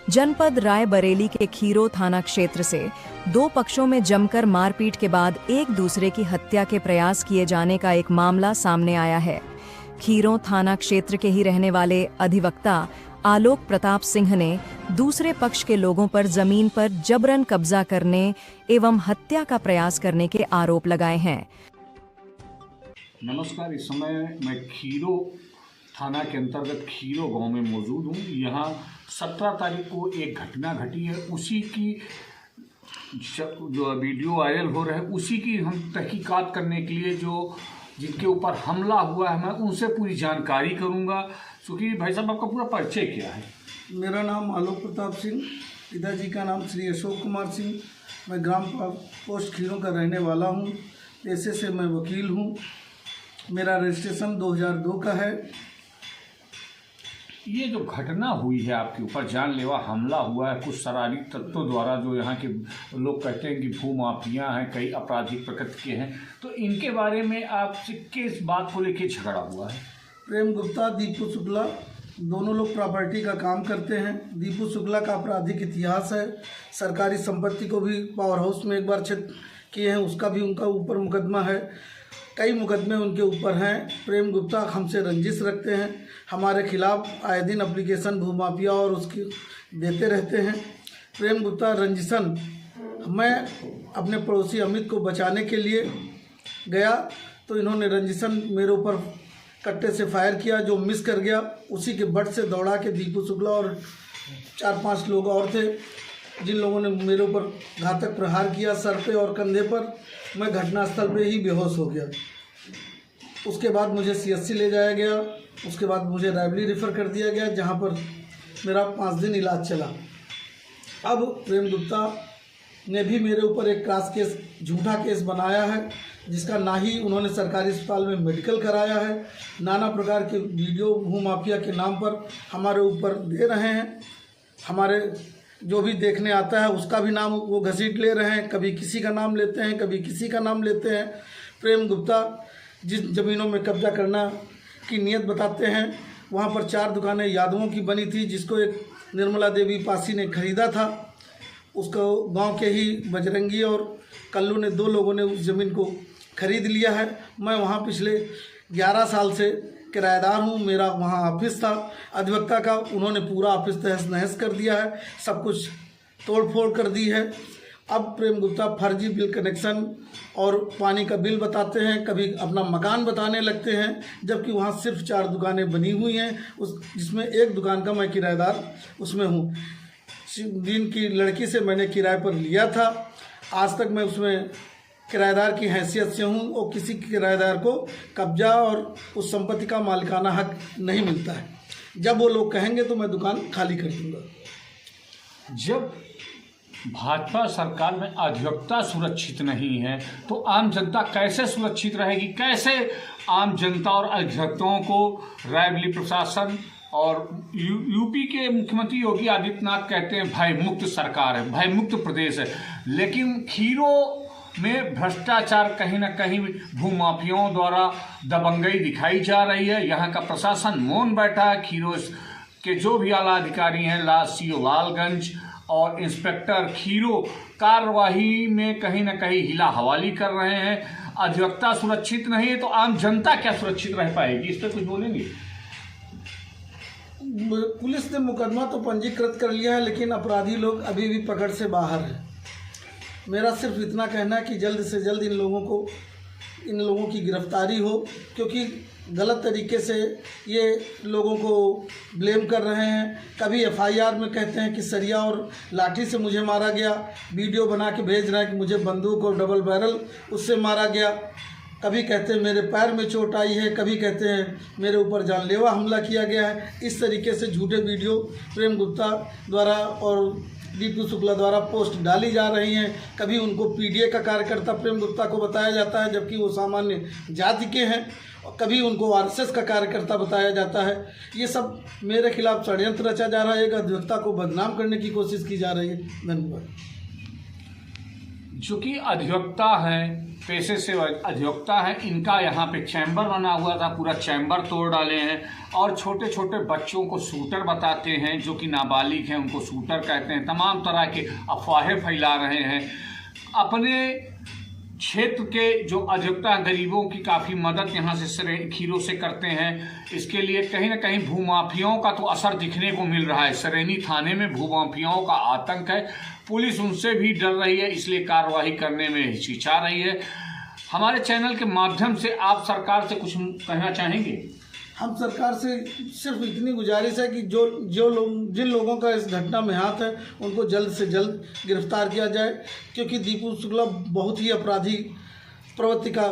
जनपद रायबरेली के खीरो थाना क्षेत्र से दो पक्षों में जमकर मारपीट के बाद एक दूसरे की हत्या के प्रयास किए जाने का एक मामला सामने आया है। खीरो थाना क्षेत्र के ही रहने वाले अधिवक्ता आलोक प्रताप सिंह ने दूसरे पक्ष के लोगों पर जमीन पर जबरन कब्जा करने एवं हत्या का प्रयास करने के आरोप लगाए हैं। नमस्कार, इस समय मैं खीरो थाना के अंतर्गत खीरो गांव में मौजूद हूं। यहां 17 तारीख को एक घटना घटी है, उसी की जो वीडियो वायरल हो रहा है उसी की हम तहकीकात करने के लिए जिनके ऊपर हमला हुआ है मैं उनसे पूरी जानकारी करूंगा। क्योंकि भाई साहब, आपका पूरा परिचय क्या है? मेरा नाम आलोक प्रताप सिंह, पिताजी का नाम श्री अशोक कुमार सिंह। मैं ग्राम पोस्ट खीरों का रहने वाला हूं। पेशे से मैं वकील हूं। मेरा रजिस्ट्रेशन 2002 का है। ये जो घटना हुई है आपके ऊपर, जानलेवा हमला हुआ है कुछ शरारती तत्वों द्वारा, जो यहाँ के लोग कहते हैं कि भूमाफिया हैं, कई आपराधिक प्रकृति के हैं, तो इनके बारे में आपसे किस बात को लेकर झगड़ा हुआ है? प्रेम गुप्ता, दीपू शुक्ला, दोनों लोग प्रॉपर्टी का काम करते हैं। दीपू शुक्ला का आपराधिक इतिहास है। सरकारी संपत्ति को भी पावर हाउस में एक बार क्षत किए हैं, उसका भी उनका ऊपर मुकदमा है। कई मुकदमे उनके ऊपर हैं। प्रेम गुप्ता हमसे रंजिश रखते हैं, हमारे खिलाफ आए दिन एप्लीकेशन भूमाफिया और उसकी देते रहते हैं। प्रेम गुप्ता रंजिशन, मैं अपने पड़ोसी अमित को बचाने के लिए गया तो इन्होंने रंजिशन मेरे ऊपर कट्टे से फायर किया, जो मिस कर गया। उसी के बट से दौड़ा के दीपू शुक्ला और 4-5 लोग और थे, जिन लोगों ने मेरे ऊपर घातक प्रहार किया सर पे और कंधे पर। मैं घटनास्थल पे ही बेहोश हो गया। उसके बाद मुझे CSC ले जाया गया। उसके बाद मुझे रायबरेली रेफ़र कर दिया गया, जहां पर मेरा 5 दिन इलाज चला। अब प्रेम गुप्ता ने भी मेरे ऊपर एक क्रॉस केस, झूठा केस बनाया है, जिसका ना ही उन्होंने सरकारी अस्पताल में मेडिकल कराया है। नाना प्रकार के वीडियो भूमाफिया के नाम पर हमारे ऊपर दे रहे हैं। हमारे जो भी देखने आता है उसका भी नाम वो घसीट ले रहे हैं। कभी किसी का नाम लेते हैं, कभी किसी का नाम लेते हैं। प्रेम गुप्ता जिस ज़मीनों में कब्जा करना की नीयत बताते हैं, वहाँ पर 4 दुकानें यादवों की बनी थी, जिसको एक निर्मला देवी पासी ने खरीदा था। उसको गांव के ही बजरंगी और कल्लू ने 2 लोगों ने उस ज़मीन को खरीद लिया है। मैं वहाँ पिछले 11 साल से किराएदार हूँ। मेरा वहाँ ऑफिस था अधिवक्ता का, उन्होंने पूरा ऑफिस तहस नहस कर दिया है, सब कुछ तोड़ फोड़ कर दी है। अब प्रेम गुप्ता फर्जी बिल कनेक्शन और पानी का बिल बताते हैं, कभी अपना मकान बताने लगते हैं, जबकि वहाँ सिर्फ 4 दुकानें बनी हुई हैं, जिसमें एक दुकान का मैं किराएदार उसमें हूँ। दिन की लड़की से मैंने किराए पर लिया था। आज तक मैं उसमें किराएदार की हैसियत से हूँ और किसी किराएदार को कब्जा और उस संपत्ति का मालिकाना हक नहीं मिलता है। जब वो लोग कहेंगे तो मैं दुकान खाली कर दूँगा। जब भाजपा सरकार में अधिवक्ता सुरक्षित नहीं है तो आम जनता कैसे सुरक्षित रहेगी? कैसे आम जनता और अधिवक्ताओं को रायबरेली प्रशासन और यूपी के मुख्यमंत्री योगी आदित्यनाथ कहते हैं भय मुक्त सरकार है, भय मुक्त प्रदेश है, लेकिन खीरो में भ्रष्टाचार कहीं ना कहीं भूमाफियाओं द्वारा दबंगई दिखाई जा रही है। यहाँ का प्रशासन मौन बैठा है। खीरो के जो भी आला अधिकारी हैं, CO लालगंज और इंस्पेक्टर खीरो, कार्यवाही में कहीं ना कहीं हिला हवाली कर रहे हैं। अधिवक्ता सुरक्षित नहीं है तो आम जनता क्या सुरक्षित रह पाएगी? इस पर कुछ बोलेंगे? पुलिस ने मुकदमा तो पंजीकृत कर लिया है, लेकिन अपराधी लोग अभी भी पकड़ से बाहर हैं। मेरा सिर्फ इतना कहना है कि जल्द से जल्द इन लोगों की गिरफ्तारी हो, क्योंकि गलत तरीके से ये लोगों को ब्लेम कर रहे हैं। कभी FIR में कहते हैं कि सरिया और लाठी से मुझे मारा गया, वीडियो बना के भेज रहे हैं कि मुझे बंदूक और डबल बैरल उससे मारा गया। कभी कहते हैं मेरे पैर में चोट आई है, कभी कहते हैं मेरे ऊपर जानलेवा हमला किया गया है। इस तरीके से झूठे वीडियो प्रेम गुप्ता द्वारा और दीपू शुक्ला द्वारा पोस्ट डाली जा रही हैं। कभी उनको PDA का कार्यकर्ता प्रेम गुप्ता को बताया जाता है, जबकि वो सामान्य जाति के हैं, और कभी उनको RSS का कार्यकर्ता बताया जाता है। ये सब मेरे खिलाफ षड्यंत्र रचा जा रहा है, एक अधिवक्ता को बदनाम करने की कोशिश की जा रही है। धन्यवाद। जो कि अधिवक्ता हैं, पेशे से अधिवक्ता हैं, इनका यहाँ पे चैम्बर बना हुआ था, पूरा चैम्बर तोड़ डाले हैं और छोटे छोटे बच्चों को शूटर बताते हैं, जो कि नाबालिग हैं उनको शूटर कहते हैं। तमाम तरह के अफवाहें फैला रहे हैं। अपने क्षेत्र के जो अधिवक्ता गरीबों की काफ़ी मदद यहाँ से खीरों से करते हैं। इसके लिए कहीं ना कहीं भूमाफियाओं का तो असर दिखने को मिल रहा है। सरेनी थाने में भूमाफियाओं का आतंक है, पुलिस उनसे भी डर रही है, इसलिए कार्रवाई करने में हिचकिचा रही है। हमारे चैनल के माध्यम से आप सरकार से कुछ कहना चाहेंगे? हम सरकार से सिर्फ इतनी गुजारिश है कि जिन लोगों का इस घटना में हाथ है उनको जल्द से जल्द गिरफ्तार किया जाए, क्योंकि दीपू शुक्ला बहुत ही अपराधी प्रवृत्ति का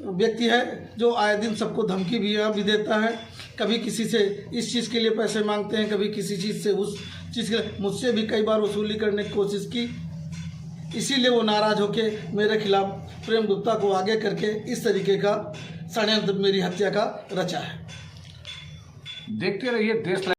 व्यक्ति है, जो आए दिन सबको धमकी भी देता है। कभी किसी से इस चीज़ के लिए पैसे मांगते हैं, कभी किसी चीज़ से उस चीज़ के लिए। मुझसे भी कई बार वसूली करने की कोशिश की, इसीलिए वो नाराज़ होके मेरे खिलाफ प्रेम गुप्ता को आगे करके इस तरीके का षड्यंत्र मेरी हत्या का रचा है। देखते रहिए देश